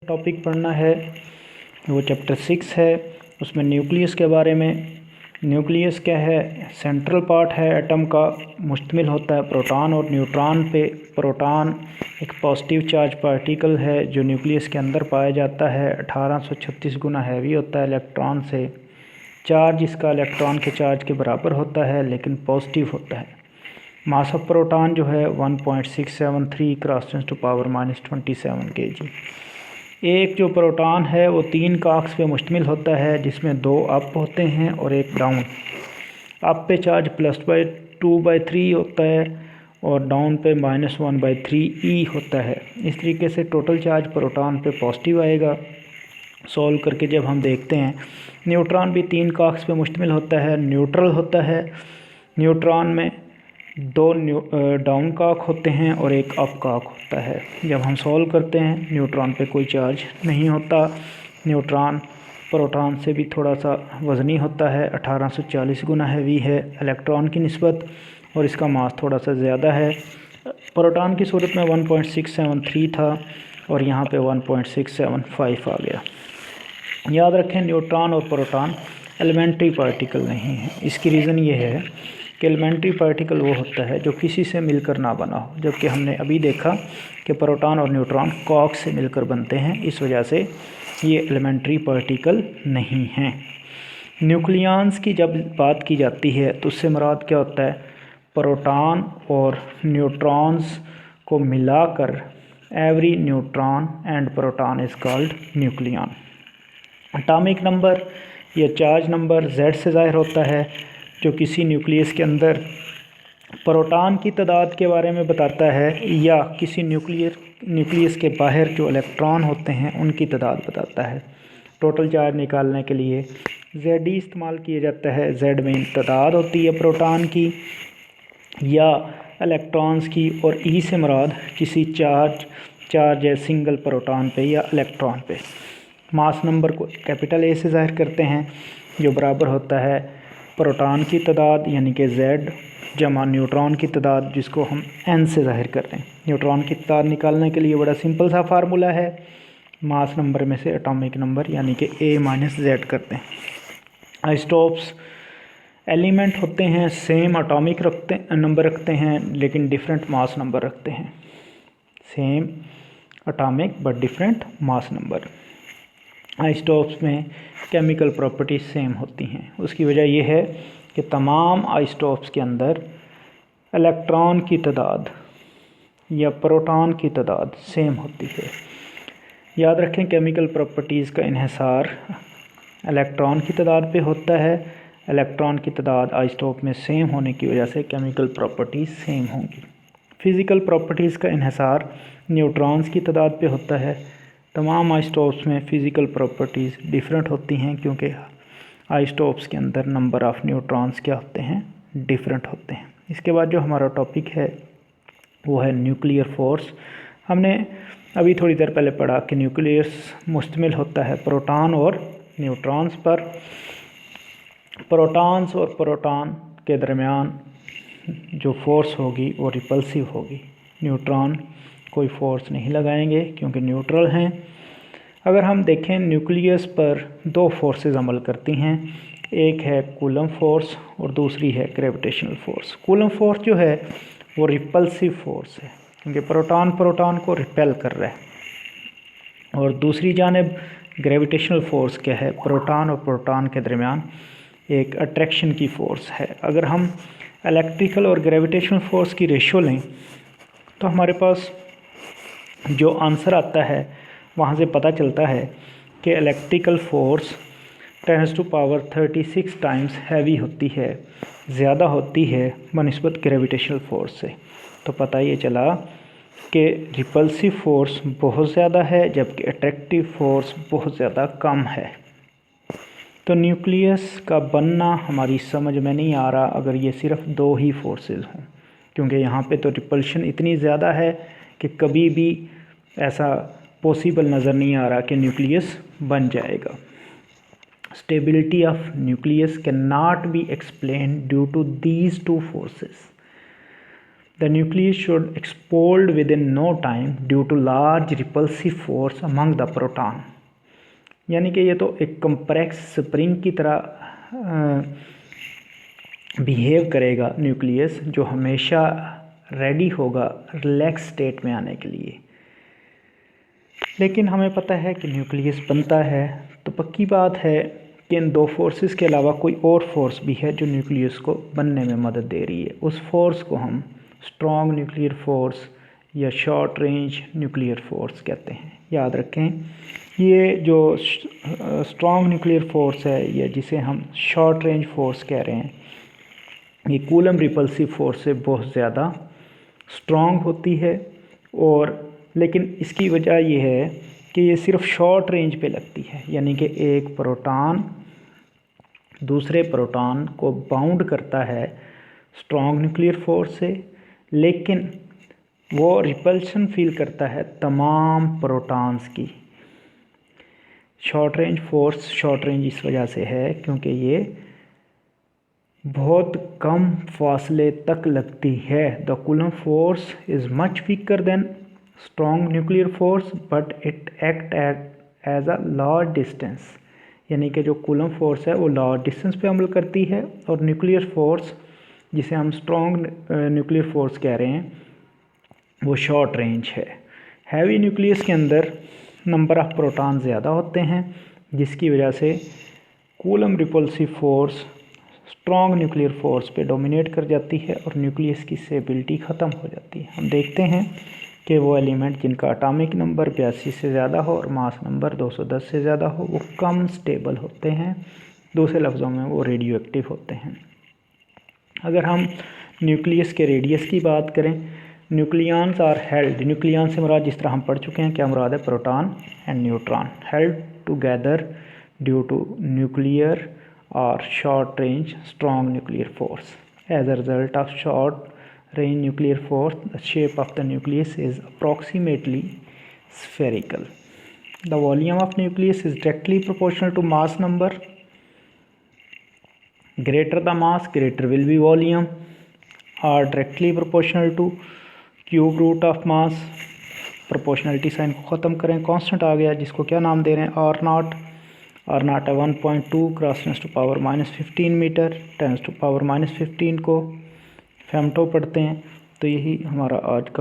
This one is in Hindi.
टॉपिक पढ़ना है वो चैप्टर 6 है। उसमें न्यूक्लियस के बारे में। न्यूक्लियस क्या है? सेंट्रल पार्ट है एटम का, मुश्तमिल होता है प्रोटॉन और न्यूट्रॉन पे। प्रोटॉन एक पॉजिटिव चार्ज पार्टिकल है जो न्यूक्लियस के अंदर पाया जाता है। 1836 गुना हैवी होता है इलेक्ट्रॉन से। चार्ज इसका इलेक्ट्रॉन के चार्ज के बराबर होता है लेकिन पॉजिटिव होता है। मास ऑफ प्रोटॉन जो है 1.673 × 10⁻27 kg। एक जो प्रोटॉन है वो 3 कॉक्स पे मुश्तमिल होता है जिसमें 2 अप होते हैं और एक डाउन। अप पे चार्ज +2/3 होता है और डाउन पे -1/3 होता है। इस तरीके से टोटल चार्ज प्रोटॉन पे पॉजिटिव आएगा। सॉल्व करके जब हम देखते हैं, न्यूट्रॉन भी 3 कॉक्स पे मुश्तमिल होता है, न्यूट्रल होता है। न्यूट्रॉन में 2 डाउन कॉक होते हैं और एक अप कॉक होता है। जब हम सॉल्व करते हैं न्यूट्रॉन पे कोई चार्ज नहीं होता। न्यूट्रॉन प्रोटॉन से भी थोड़ा सा वज़नी होता है, 1840 गुना हैवी है इलेक्ट्रॉन की निस्बत और इसका मास थोड़ा सा ज़्यादा है। प्रोटॉन की सूरत में 1.673 था और यहाँ पे 1.675 आ गया। याद रखें न्यूट्रॉन और प्रोटॉन एलिमेंट्री पार्टिकल नहीं है। इसकी रीज़न ये है कि एलिमेंट्री पार्टिकल वो होता है जो किसी से मिलकर ना बना हो, जबकि हमने अभी देखा कि प्रोटॉन और न्यूट्रॉन कॉक से मिलकर बनते हैं। इस वजह से ये एलिमेंट्री पार्टिकल नहीं हैं। न्यूक्लियॉन्स की जब बात की जाती है तो उससे मुराद क्या होता है? प्रोटॉन और न्यूट्रॉन्स को मिलाकर every neutron and proton is called nucleon. Atomic number या चार्ज नंबर Z से ज़ाहिर होता है, जो किसी न्यूक्लियस के अंदर प्रोटॉन की तादाद के बारे में बताता है या किसी न्यूक्लियस के बाहर जो इलेक्ट्रॉन होते हैं उनकी तादाद बताता है। टोटल चार्ज निकालने के लिए ZD इस्तेमाल किया जाता है। Z में तादाद होती है प्रोटॉन की या इलेक्ट्रॉन्स की, और E से मुराद किसी चार्ज है सिंगल प्रोटॉन पे या इलेक्ट्रॉन पे। मास नंबर को कैपिटल A से ज़ाहिर करते हैं जो बराबर होता है प्रोटॉन की तादाद यानी कि Z जमा न्यूट्रॉन की तादाद जिसको हम N से ज़ाहिर कर रहे हैं। न्यूट्रॉन की तादाद निकालने के लिए बड़ा सिंपल सा फार्मूला है, मास नंबर में से एटॉमिक नंबर यानी कि A - Z करते हैं। आइसोटोप्स एलिमेंट होते हैं, सेम एटॉमिक नंबर रखते हैं लेकिन डिफरेंट मास नंबर रखते हैं। Same atomic but different mass number. Isotopes में केमिकल प्रॉपर्टीज सेम होती हैं। उसकी वजह यह है कि तमाम आइसोटोप्स के अंदर इलेक्ट्रॉन की तादाद या प्रोटॉन की तादाद सेम होती है। याद रखें केमिकल प्रॉपर्टीज़ का इन्हिसार इलेक्ट्रॉन की तादाद पे होता है। इलेक्ट्रॉन की तादाद आइसोटोप में सेम होने की वजह से केमिकल प्रॉपर्टीज़ सेम होंगी। फ़िज़िकल प्रॉपर्टीज़ का इन्हिसार न्यूट्रॉन्स की तादाद पे होता है। तमाम आइसोटोप्स में फ़िज़िकल प्रॉपर्टीज़ डिफरेंट होती हैं क्योंकि आइसोटोप्स के अंदर नंबर ऑफ़ न्यूट्रॉन्स क्या होते हैं? डिफरेंट होते हैं। इसके बाद जो हमारा टॉपिक है वो है न्यूक्लियर फोर्स। हमने अभी थोड़ी देर पहले पढ़ा कि न्यूक्लियस मुश्तमिल होता है प्रोटॉन और न्यूट्रॉन्स पर। प्रोटॉन्स और प्रोटॉन के दरमियान जो फोर्स होगी वो रिपल्सिव होगी। न्यूट्रॉन कोई फोर्स नहीं लगाएंगे क्योंकि न्यूट्रल हैं। अगर हम देखें न्यूक्लियस पर 2 फोर्सेस अमल करती हैं, एक है कूलम्ब फोर्स और दूसरी है ग्रेविटेशनल फोर्स। कूलम्ब फोर्स जो है वो रिपल्सिव फोर्स है क्योंकि प्रोटॉन को रिपेल कर रहा है, और दूसरी जानिब ग्रेविटेशनल फोर्स क्या है? प्रोटॉन और प्रोटॉन के दरमियान एक अट्रैक्शन की फोर्स है। अगर हम इलेक्ट्रिकल और ग्रेविटेशनल फोर्स की रेशो लें तो हमारे पास जो आंसर आता है वहाँ से पता चलता है कि इलेक्ट्रिकल फोर्स 10⁻36 टाइम्स हैवी होती है, ज़्यादा होती है बनिस्बत ग्रेविटेशनल फोर्स से। तो पता ये चला कि रिपल्सिव फोर्स बहुत ज़्यादा है जबकि अट्रैक्टिव फोर्स बहुत ज़्यादा कम है। तो न्यूक्लियस का बनना हमारी समझ में नहीं आ रहा अगर ये सिर्फ 2 ही फोर्सेस हों, क्योंकि यहाँ पे तो रिपल्शन इतनी ज़्यादा है कि कभी भी ऐसा पॉसिबल नज़र नहीं आ रहा कि न्यूक्लियस बन जाएगा। Stability of nucleus can not be explain due to these 2 forces. The nucleus should explode within no time due to large repulsive force among the proton. यानी कि ये तो एक कम्प्रेक्स स्प्रिंग की तरह बिहेव करेगा न्यूक्लियस, जो हमेशा रेडी होगा रिलैक्स स्टेट में आने के लिए। लेकिन हमें पता है कि न्यूक्लियस बनता है तो पक्की बात है कि इन दो फोर्सेस के अलावा कोई और फोर्स भी है जो न्यूक्लियस को बनने में मदद दे रही है। उस फोर्स को हम स्ट्रॉन्ग न्यूक्लियर फोर्स या शॉर्ट रेंज न्यूक्लियर फोर्स कहते हैं। याद रखें, ये जो स्ट्रॉन्ग न्यूक्लियर फोर्स है या जिसे हम शॉर्ट रेंज फोर्स कह रहे हैं, ये कूलम रिपल्सिव फोर्स से बहुत ज़्यादा स्ट्रॉन्ग होती है। और लेकिन इसकी वजह यह है कि ये सिर्फ शॉर्ट रेंज पे लगती है, यानी कि एक प्रोटॉन दूसरे प्रोटॉन को बाउंड करता है स्ट्रॉन्ग न्यूक्लियर फोर्स से, लेकिन वो रिपल्शन फील करता है तमाम प्रोटॉन्स की। Short range force short range इस वजह से है क्योंकि ये बहुत कम फासले तक लगती है। The Coulomb force is much weaker than strong nuclear force but it act as a large distance. यानी कि जो कूलम फोर्स है वो लार्ज डिस्टेंस पे अमल करती है, और न्यूक्लियर फोर्स जिसे हम स्ट्रॉन्ग न्यूक्लियर फोर्स कह रहे हैं वो शॉर्ट रेंज है। हैवी न्यूक्लियस के अंदर नंबर ऑफ़ प्रोटॉन ज़्यादा होते हैं, जिसकी वजह से coulomb repulsive force strong nuclear force पे डोमिनेट कर जाती है और न्यूक्लियस की स्टेबिलिटी ख़त्म हो जाती है। हम देखते हैं कि वो एलिमेंट जिनका एटॉमिक नंबर 82 से ज़्यादा हो और मास नंबर 210 से ज़्यादा हो वो कम स्टेबल होते हैं, दूसरे लफ्ज़ों में वो रेडियो एक्टिव होते हैं। अगर हम न्यूक्लियस के रेडियस की बात करें, न्यूक्लियंस आर हेल्ड, न्यूक्लियन से मुराद जिस तरह हम पढ़ चुके हैं क्या मुराद है, proton and neutron, held together due to nuclear और short range strong nuclear force. As a result of short range nuclear force, the shape of the nucleus is approximately spherical. The volume of nucleus is directly proportional to mass number. Greater the mass, greater will be volume, are directly proportional to cube root of mass. Proportionality sign को ख़त्म करें, कांस्टेंट आ गया जिसको क्या नाम दे रहे हैं, आर नॉट है 1.2 क्रॉस 10⁻⁻15 मीटर, 10⁻⁻15 को फेमटो पढ़ते हैं। तो यही हमारा आज का